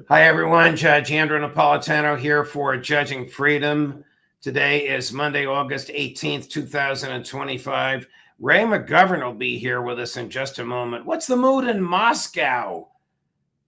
Hi, everyone. Judge Andrew Napolitano here for Judging Freedom. Today is Monday, August 18th, 2025. Ray McGovern will be here with us in just a moment. What's the mood in Moscow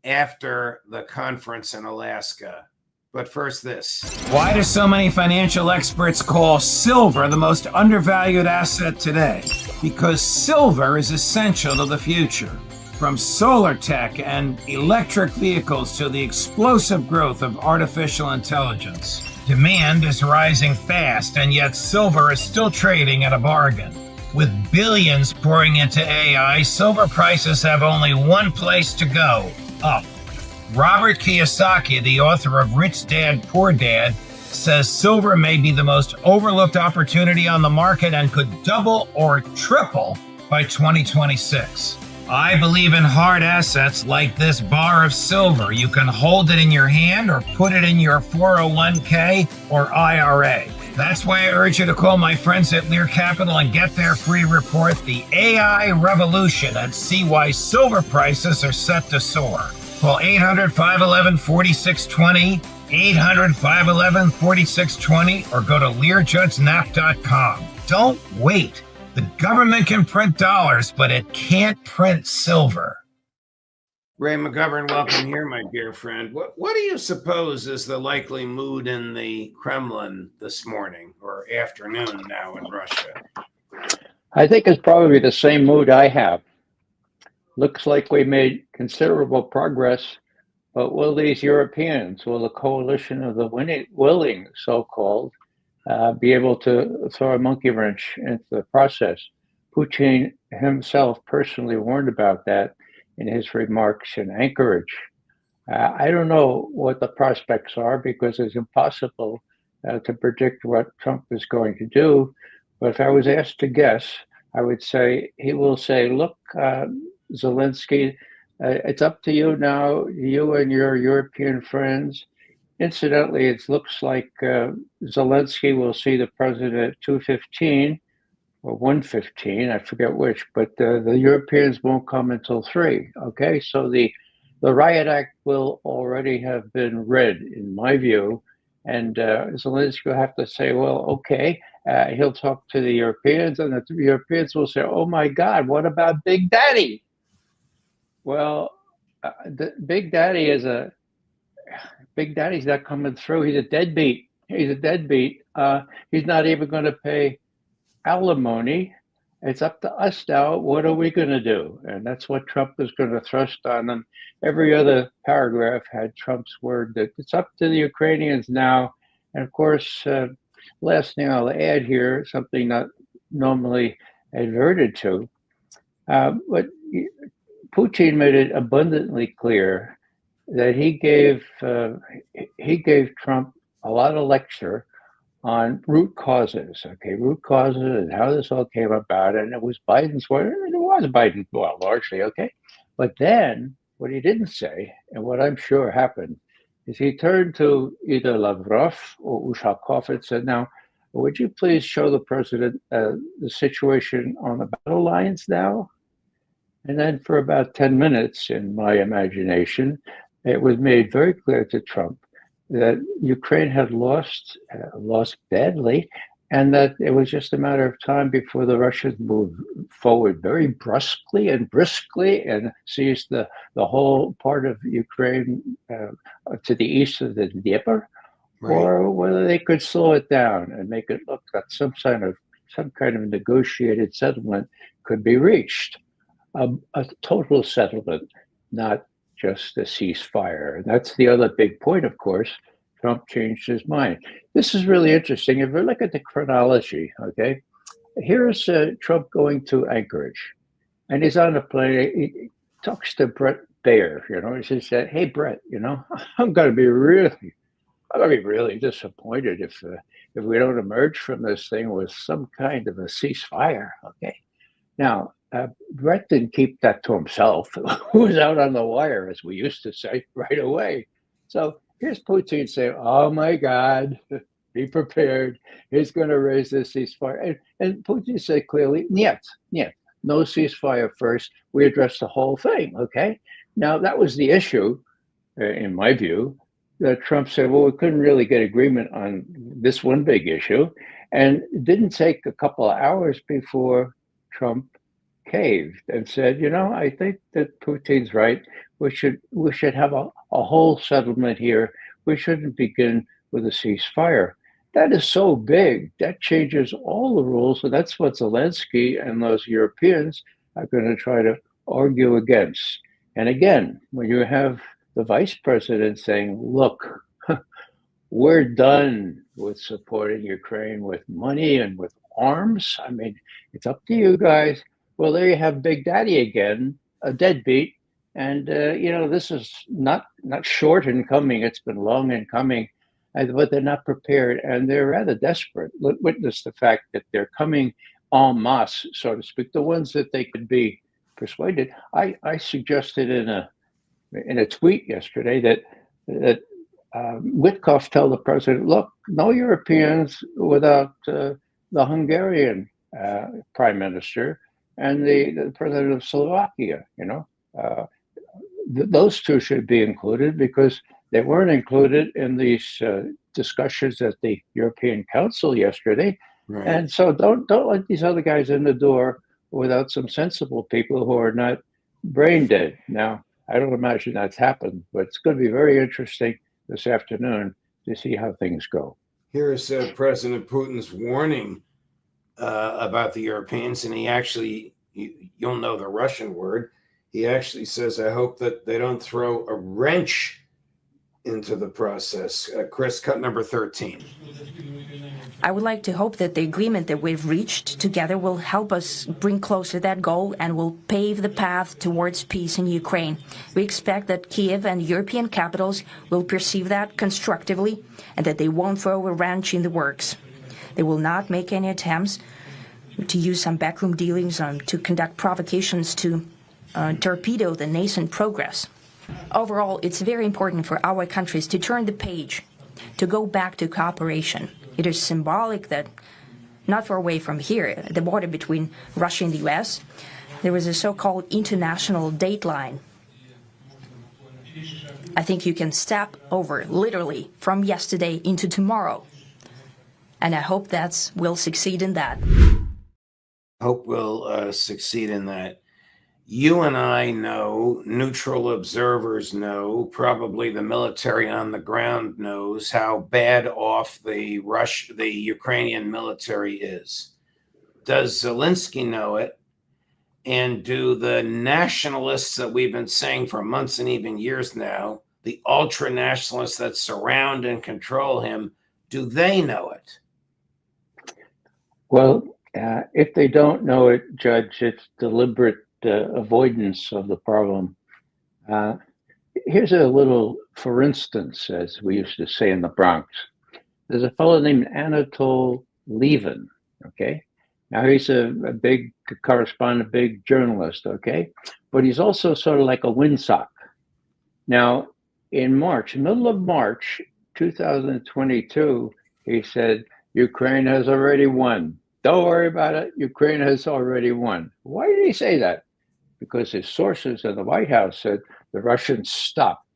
after the conference in Alaska? But first, this. Why do so many financial experts call silver the most undervalued asset today? Because silver is essential to the future. From solar tech and electric vehicles to the explosive growth of artificial intelligence, demand is rising fast, and yet silver is still trading at a bargain. With billions pouring into AI, silver prices have only one place to go: up. Robert Kiyosaki, the author of Rich Dad, Poor Dad, says silver may be the most overlooked opportunity on the market and could double or triple by 2026. I believe in hard assets like this bar of silver. You can hold it in your hand or put it in your 401k or IRA. That's why I urge you to call my friends at Lear Capital and get their free report, The AI Revolution, and see why silver prices are set to soar. Call 800-511-4620, 800-511-4620, or go to LearJudgeNap.com. Don't wait. The government can print dollars, but it can't print silver. Ray McGovern, welcome here, my dear friend. What do you suppose is the likely mood in the Kremlin this morning or afternoon now in Russia? I think it's probably the same mood I have. Looks like we made considerable progress, but will these Europeans, will the coalition of the willing, so-called, be able to throw a monkey wrench into the process? Putin himself personally warned about that in his remarks in Anchorage. I don't know what the prospects are because it's impossible to predict what Trump is going to do. But if I was asked to guess, I would say he will say, look, Zelensky, it's up to you now, you and your European friends. Incidentally, it looks like Zelensky will see the president at 2:15 or 1:15, I forget which, but the Europeans won't come until 3. Okay, so the riot act will already have been read, in my view, and Zelensky will have to say, well, okay, he'll talk to the Europeans, and the Europeans will say, oh my God, what about Big Daddy? Well, the Big Daddy is Big Daddy's not coming through. He's a deadbeat. He's a deadbeat. He's not even going to pay alimony. It's up to us now. What are we going to do? And that's what Trump is going to thrust on them. Every other paragraph had Trump's word that it's up to the Ukrainians now. And of course, last thing I'll add here, something not normally adverted to, but Putin made it abundantly clear that he gave Trump a lot of lecture on root causes. Okay, root causes and how this all came about, and it was Biden's word. It was Biden, well, largely, okay. But then what he didn't say, and what I'm sure happened, is he turned to either Lavrov or Ushakov and said, "Now, would you please show the president the situation on the battle lines now?" And then for about 10 minutes, in my imagination, it was made very clear to Trump that Ukraine had lost badly, and that it was just a matter of time before the Russians moved forward very brusquely and briskly and seized the whole part of Ukraine to the east of the Dnieper, right, or whether they could slow it down and make it look like some kind of negotiated settlement could be reached. A total settlement, not just a ceasefire. And that's the other big point, of course. Trump changed his mind. This is really interesting. If we look at the chronology, okay, here's Trump going to Anchorage, and he's on a plane. He talks to Brett Baer. He said, "Hey, Brett, I'm going to be really disappointed if we don't emerge from this thing with some kind of a ceasefire." Okay, now. Brett didn't keep that to himself. Who was out on the wire, as we used to say, right away. So here's Putin saying, "Oh my God, be prepared. He's going to raise this ceasefire." And Putin said clearly, "Niet, no ceasefire first. We address the whole thing." Okay. Now that was the issue. in my view, that Trump said, well, we couldn't really get agreement on this one big issue. And it didn't take a couple of hours before Trump caved and said, I think that Putin's right. We should have a whole settlement here. We shouldn't begin with a ceasefire. That is so big. That changes all the rules. And that's what Zelensky and those Europeans are going to try to argue against. And again, when you have the vice president saying, look, we're done with supporting Ukraine with money and with arms. I mean, it's up to you guys. Well, there you have Big Daddy again, a deadbeat. And, this is not short in coming. It's been long in coming, but they're not prepared and they're rather desperate. Witness the fact that they're coming en masse, so to speak, the ones that they could be persuaded. I suggested in a tweet yesterday that Witkoff tell the president, look, no Europeans without the Hungarian prime minister and the president of Slovakia. Those two should be included because they weren't included in these discussions at the European Council yesterday. Right. And so don't let these other guys in the door without some sensible people who are not brain dead. Now, I don't imagine that's happened, but it's going to be very interesting this afternoon to see how things go. Here's President Putin's warning about the Europeans, and he actually, you'll know the Russian word, he actually says, I hope that they don't throw a wrench into the process. Chris, cut number 13. I would like to hope that the agreement that we've reached together will help us bring closer that goal and will pave the path towards peace in Ukraine. We expect that Kiev and European capitals will perceive that constructively and that they won't throw a wrench in the works. They will not make any attempts to use some backroom dealings to conduct provocations to torpedo the nascent progress. Overall, it's very important for our countries to turn the page, to go back to cooperation. It is symbolic that not far away from here, at the border between Russia and the U.S., there was a so-called international date line. I think you can step over, literally, from yesterday into tomorrow. And I hope we'll succeed in that. Hope we'll succeed in that. You and I know, neutral observers know, probably the military on the ground knows how bad off the Ukrainian military is. Does Zelensky know it? And do the nationalists that we've been saying for months and even years now, the ultra-nationalists that surround and control him, do they know it? Well, if they don't know it, Judge, it's deliberate avoidance of the problem. Here's a little, for instance, as we used to say in the Bronx. There's a fellow named Anatol Levin, okay? Now he's a big correspondent, big journalist, okay? But he's also sort of like a windsock. Now, in March, middle of March 2022, he said, Ukraine has already won. Don't worry about it. Ukraine has already won. Why did he say that? Because his sources in the White House said the Russians stopped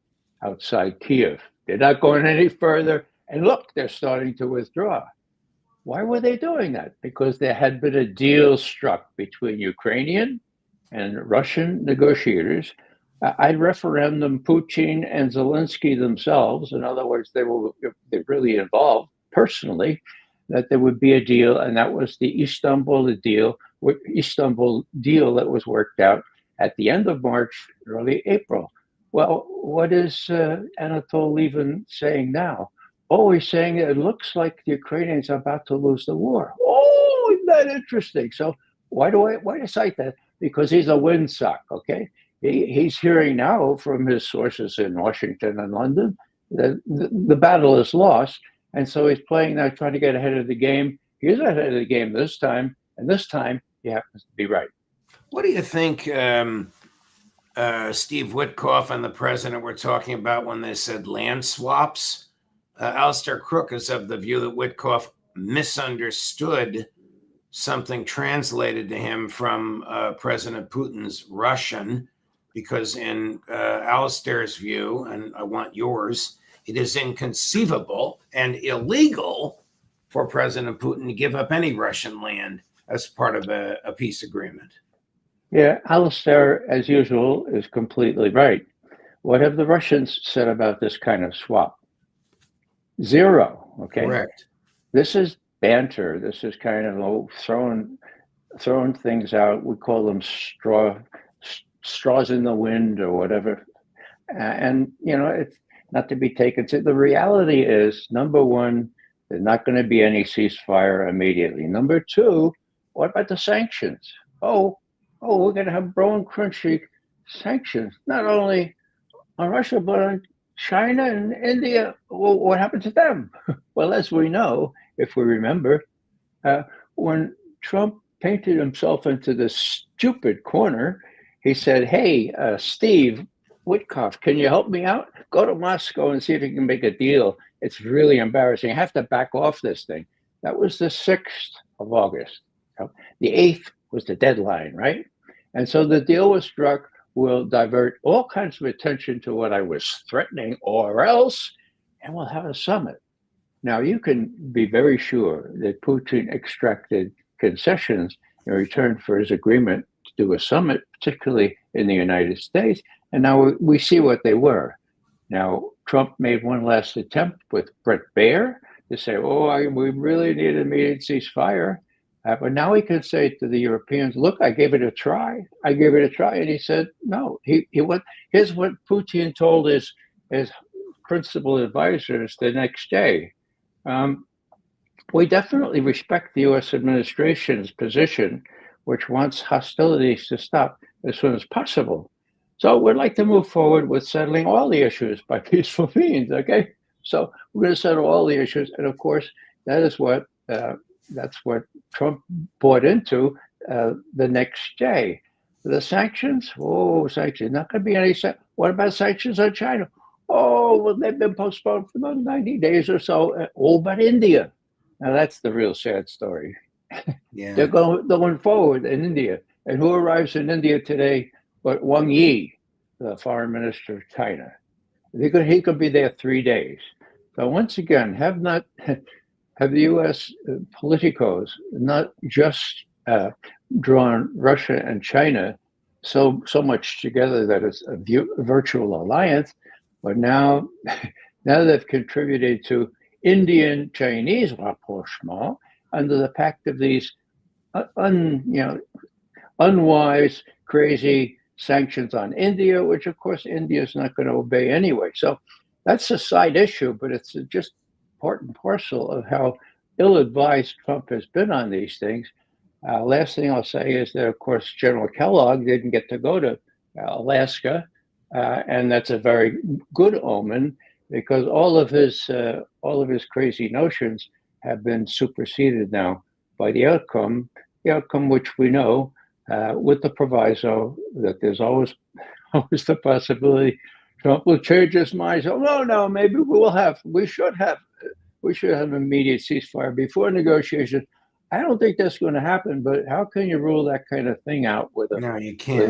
outside Kiev. They're not going any further. And look, they're starting to withdraw. Why were they doing that? Because there had been a deal struck between Ukrainian and Russian negotiators. I'd referendum Putin and Zelensky themselves. In other words, they're really involved personally, that there would be a deal, and that was the Istanbul deal that was worked out at the end of March, early April. Well, what is Anatol Levin saying now? Oh, he's saying it looks like the Ukrainians are about to lose the war. Oh, isn't that interesting? So why do I cite that? Because he's a windsock, okay? He's hearing now from his sources in Washington and London that the battle is lost. And so he's playing now, trying to get ahead of the game. He's ahead of the game this time, and this time he happens to be right. What do you think Steve Witkoff and the president were talking about when they said land swaps? Alistair Crook is of the view that Witkoff misunderstood something translated to him from President Putin's Russian, because in Alistair's view, and I want yours, it is inconceivable and illegal for President Putin to give up any Russian land as part of a peace agreement. Yeah, Alistair, as usual, is completely right. What have the Russians said about this kind of swap? Zero, okay? Correct. This is banter. This is kind of throwing things out. We call them straws in the wind or whatever. And, it's not to be taken. The reality is, number one, there's not going to be any ceasefire immediately. Number two, what about the sanctions? Oh, we're going to have bone crunchy sanctions, not only on Russia, but on China and India. Well, what happened to them? Well, as we know, if we remember, when Trump painted himself into this stupid corner, he said, hey, Steve Witkoff, can you help me out? Go to Moscow and see if you can make a deal. It's really embarrassing. I have to back off this thing. That was the 6th of August. The 8th was the deadline, right? And so the deal was struck. Will divert all kinds of attention to what I was threatening, or else, and we'll have a summit. Now, you can be very sure that Putin extracted concessions in return for his agreement to do a summit, particularly in the United States. And now we see what they were. Now, Trump made one last attempt with Bret Baier to say, we really need an immediate ceasefire. But now he can say to the Europeans, look, I gave it a try. And he said, no. Here's what Putin told his principal advisors the next day. We definitely respect the U.S. administration's position, which wants hostilities to stop as soon as possible. So we'd like to move forward with settling all the issues by peaceful means, okay? So we're going to settle all the issues. And of course, that's what Trump bought into the next day. The sanctions? Sanctions. Not going to be any sanctions. What about sanctions on China? They've been postponed for about 90 days or so. But India. Now that's the real sad story. Yeah. They're going forward in India. And who arrives in India today but Wang Yi, the foreign minister of China? He could be there 3 days. So once again, have the U.S. politicos not just drawn Russia and China so much together that it's a virtual alliance, but now they've contributed to Indian-Chinese rapprochement under the pact of these unwise, crazy sanctions on India, which of course India is not going to obey anyway. So that's a side issue, but it's just part and parcel of how ill-advised Trump has been on these things. Last thing I'll say is that, of course, General Kellogg didn't get to go to Alaska, and that's a very good omen because all of his crazy notions have been superseded now by the outcome which we know, with the proviso that there's always the possibility Trump will change his mind. So, no, maybe we should have an immediate ceasefire before negotiations. I don't think that's going to happen, but how can you rule that kind of thing out with a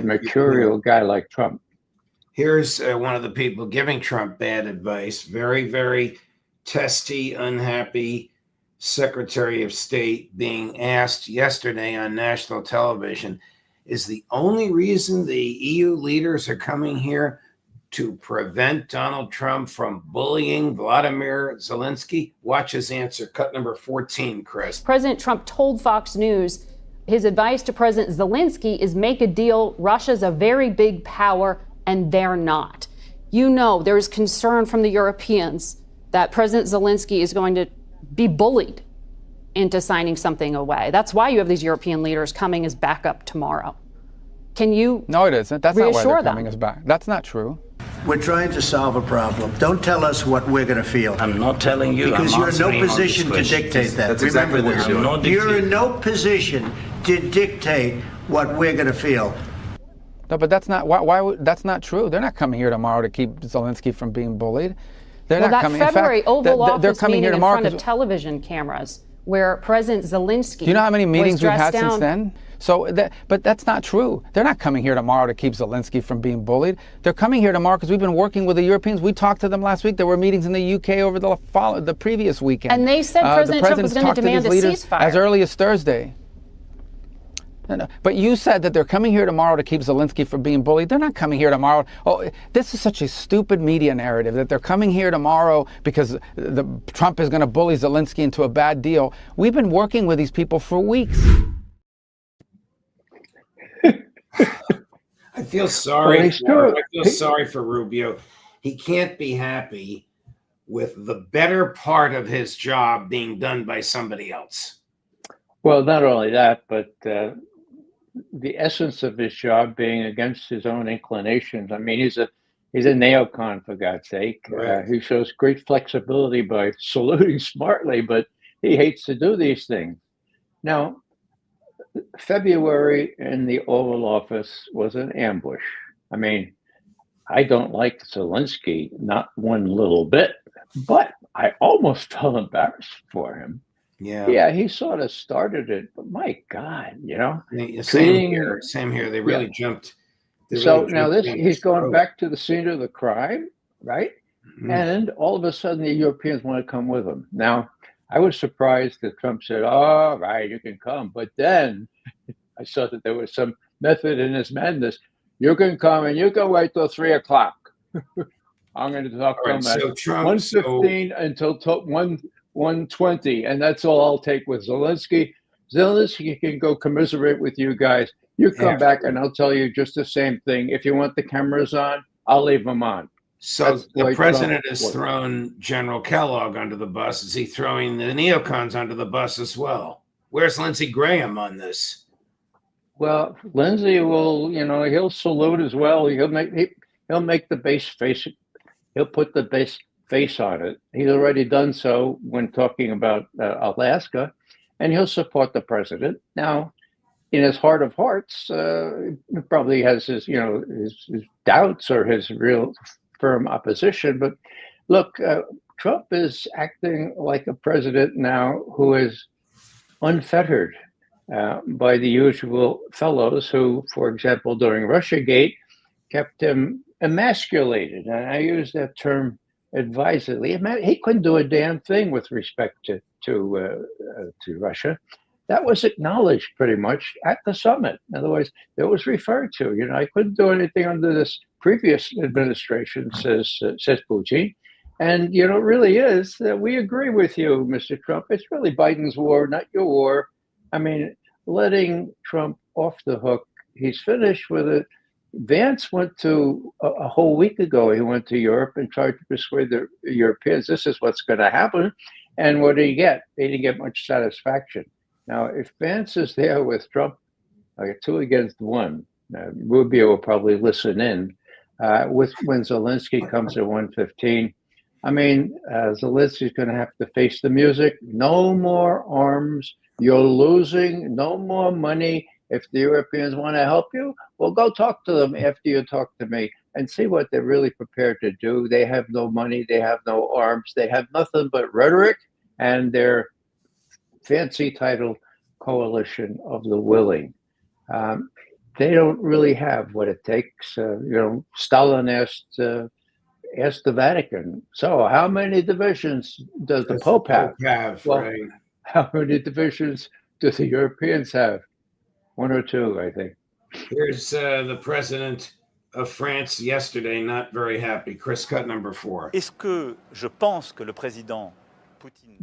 mercurial guy like Trump? Here's one of the people giving Trump bad advice. Very, very testy, unhappy Secretary of State being asked yesterday on national television, is the only reason the EU leaders are coming here to prevent Donald Trump from bullying Vladimir Zelensky? Watch his answer, cut number 14, Chris. President Trump told Fox News his advice to President Zelensky is make a deal. Russia's a very big power, and they're not. There's concern from the Europeans that President Zelensky is going to be bullied into signing something away. That's why you have these European leaders coming as backup tomorrow. Can you No, it isn't. That's not why they're them? coming as back. That's not true. We're trying to solve a problem. Don't tell us what we're going to feel. I'm not telling you. Because you're in no position to dictate that. That's exactly Remember what this. you're doing. You're in no position to dictate what we're going to feel. No, but that's not that's not true. They're not coming here tomorrow to keep Zelensky from being bullied. They're not coming. February in fact, Oval Office they're coming meeting here tomorrow in front of television cameras where President Zelensky. Do you know how many meetings we've had down. since then? So, but that's not true. They're not coming here tomorrow to keep Zelensky from being bullied. They're coming here tomorrow because we've been working with the Europeans. We talked to them last week. There were meetings in the UK over the previous weekend. And they said President Trump was going to demand a ceasefire as early as Thursday. No. But you said that they're coming here tomorrow to keep Zelensky from being bullied. They're not coming here tomorrow. Oh, this is such a stupid media narrative that they're coming here tomorrow because Trump is going to bully Zelensky into a bad deal. We've been working with these people for weeks. I feel sorry. I feel sorry for Rubio. He can't be happy with the better part of his job being done by somebody else. Well, not only that, but the essence of his job being against his own inclinations. I mean, he's a neocon, for God's sake. Right. He shows great flexibility by saluting smartly, but he hates to do these things. Now, February in the Oval Office was an ambush. I mean, I don't like Zelensky, not one little bit, but I almost felt embarrassed for him. Yeah, he sort of started it, but my God, you know. Same here. They really jumped. Now he's going back to the scene of the crime, right? Mm-hmm. And all of a sudden the Europeans want to come with him. Now, I was surprised that Trump said, all right, you can come. But then I saw that there was some method in his madness. You can come and you can wait till 3 o'clock. I'm going to talk to him at 1:15 until 1:20, and that's all I'll take with Zelensky. Zelensky can go commiserate with you guys. You come back and I'll tell you just the same thing. If you want the cameras on, I'll leave them on. So the president has thrown General Kellogg under the bus. Is he throwing the neocons under the bus as well? Where's Lindsey Graham on this? Well, Lindsey will, he'll salute as well. He'll make the base face. He'll put the base face on it. He's already done so when talking about Alaska, and he'll support the president. Now, in his heart of hearts, he probably has his doubts or his real firm opposition. But look, Trump is acting like a president now who is unfettered by the usual fellows who, for example, during Russiagate, kept him emasculated. And I use that term advisedly. He couldn't do a damn thing with respect to Russia. That was acknowledged pretty much at the summit. In other words, it was referred to. I couldn't do anything under this previous administration, says Putin. And it really is that we agree with you, Mr. Trump. It's really Biden's war, not your war. I mean, letting Trump off the hook. He's finished with it. Vance went to a whole week ago. He went to Europe and tried to persuade the Europeans this is what's going to happen. And what did he get? He didn't get much satisfaction. Now, if Vance is there with Trump, like 2 against 1, Rubio will probably listen in. When Zelensky comes at 1:15, I mean, Zelensky's going to have to face the music. No more arms. You're losing. No more money. If the Europeans want to help you, well, go talk to them after you talk to me and see what they're really prepared to do. They have no money. They have no arms. They have nothing but rhetoric and their fancy title, Coalition of the Willing. They don't really have what it takes. Stalin asked the Vatican, so how many divisions does the Pope have? Right. How many divisions do the Europeans have? 1 or 2, I think. Here's the president of France yesterday, not very happy. Chris, cut number 4.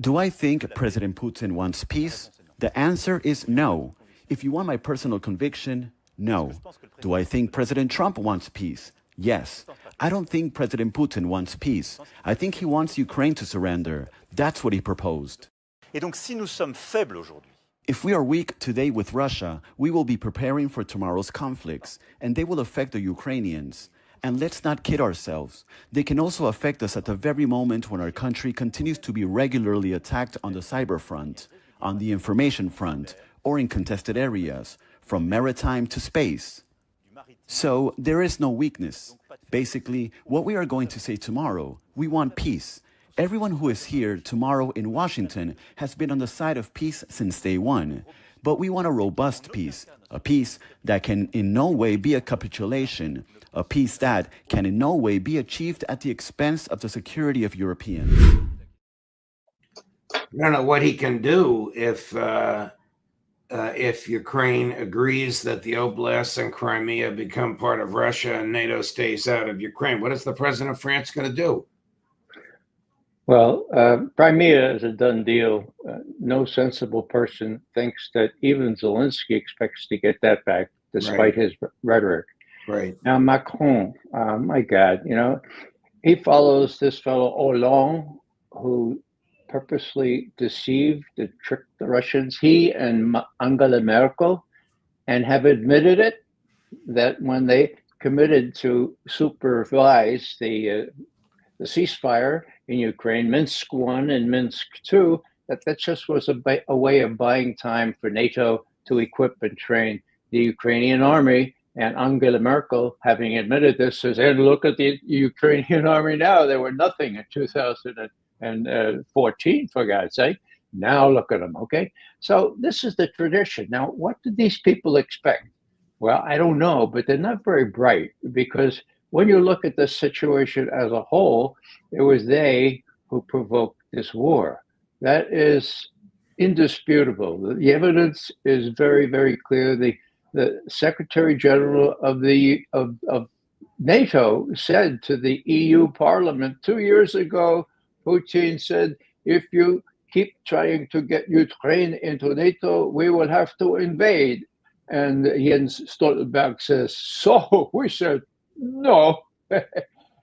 Do I think President Putin wants peace? The answer is no. If you want my personal conviction, no. Do I think President Trump wants peace? Yes. I don't think President Putin wants peace. I think he wants Ukraine to surrender. That's what he proposed. If we are weak today with Russia, we will be preparing for tomorrow's conflicts, and they will affect the Ukrainians. And let's not kid ourselves. They can also affect us at the very moment when our country continues to be regularly attacked on the cyber front, on the information front, or in contested areas, from maritime to space. So there is no weakness. Basically, what we are going to say tomorrow, we want peace. Everyone who is here tomorrow in Washington has been on the side of peace since day one. But we want a robust peace, a peace that can in no way be a capitulation, a peace that can in no way be achieved at the expense of the security of Europeans. I don't know what he can do if Ukraine agrees that the Oblasts and Crimea become part of Russia and NATO stays out of Ukraine. What is the president of France going to do? Well, Crimea is a done deal. No sensible person thinks that even Zelensky expects to get that back, despite his rhetoric. Right. Now, Macron, my God, he follows this fellow Hollande, who purposely deceived and tricked the Russians. He and Angela Merkel, and have admitted it, that when they committed to supervise the ceasefire in Ukraine, Minsk 1 and Minsk 2, that just was a way of buying time for NATO to equip and train the Ukrainian army. And Angela Merkel, having admitted this, says, and look at the Ukrainian army now. They were nothing in 2014, for God's sake. Now look at them, okay? So this is the tradition. Now, what did these people expect? Well, I don't know, but they're not very bright, because when you look at the situation as a whole, it was they who provoked this war. That is indisputable. The evidence is very, very clear. The Secretary General of NATO said to the EU Parliament 2 years ago, Putin said, if you keep trying to get Ukraine into NATO, we will have to invade. And Jens Stoltenberg says, so we said, no.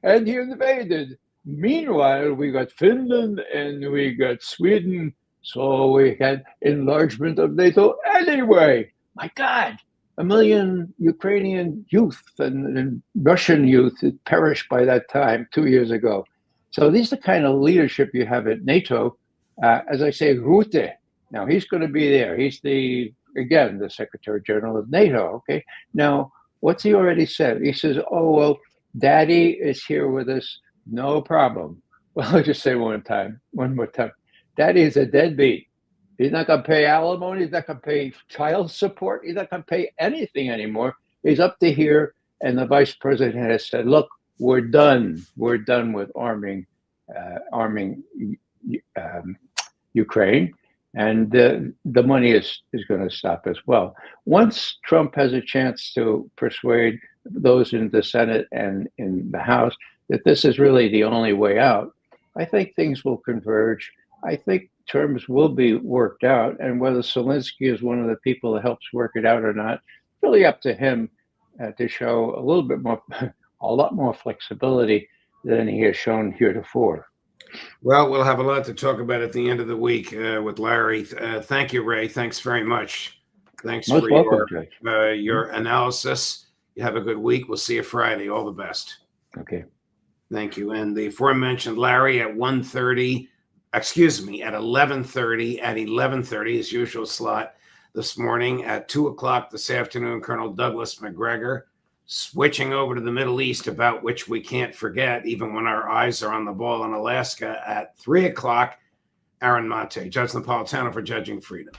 And he invaded. Meanwhile, we got Finland and we got Sweden. So we had enlargement of NATO anyway. My God, 1 million Ukrainian youth and Russian youth had perished by that time 2 years ago. So these are the kind of leadership you have at NATO. As I say, Rutte, now he's going to be there. He's the Secretary General of NATO. Okay. Now, what's he already said? He says, oh, well, Daddy is here with us. No problem. Well, I'll just say one more time. Daddy is a deadbeat. He's not going to pay alimony. He's not going to pay child support. He's not going to pay anything anymore. He's up to here. And the vice president has said, look, we're done. We're done with arming Ukraine. And the money is going to stop as well. Once Trump has a chance to persuade those in the Senate and in the House that this is really the only way out, I think things will converge. I think terms will be worked out. And whether Zelensky is one of the people that helps work it out or not, really up to him to show a little bit more, a lot more flexibility than he has shown heretofore. Well, we'll have a lot to talk about at the end of the week with Larry. Thank you, Ray. Thanks very much. Thanks Most for welcome, your analysis. You have a good week. We'll see you Friday. All the best. Okay. Thank you. And the aforementioned Larry at 11:30, at 11:30, his usual slot this morning. At 2 o'clock this afternoon, Colonel Douglas McGregor, switching over to the Middle East, about which we can't forget, even when our eyes are on the ball in Alaska. At 3 o'clock, Aaron Mate, Judge Napolitano for Judging Freedom.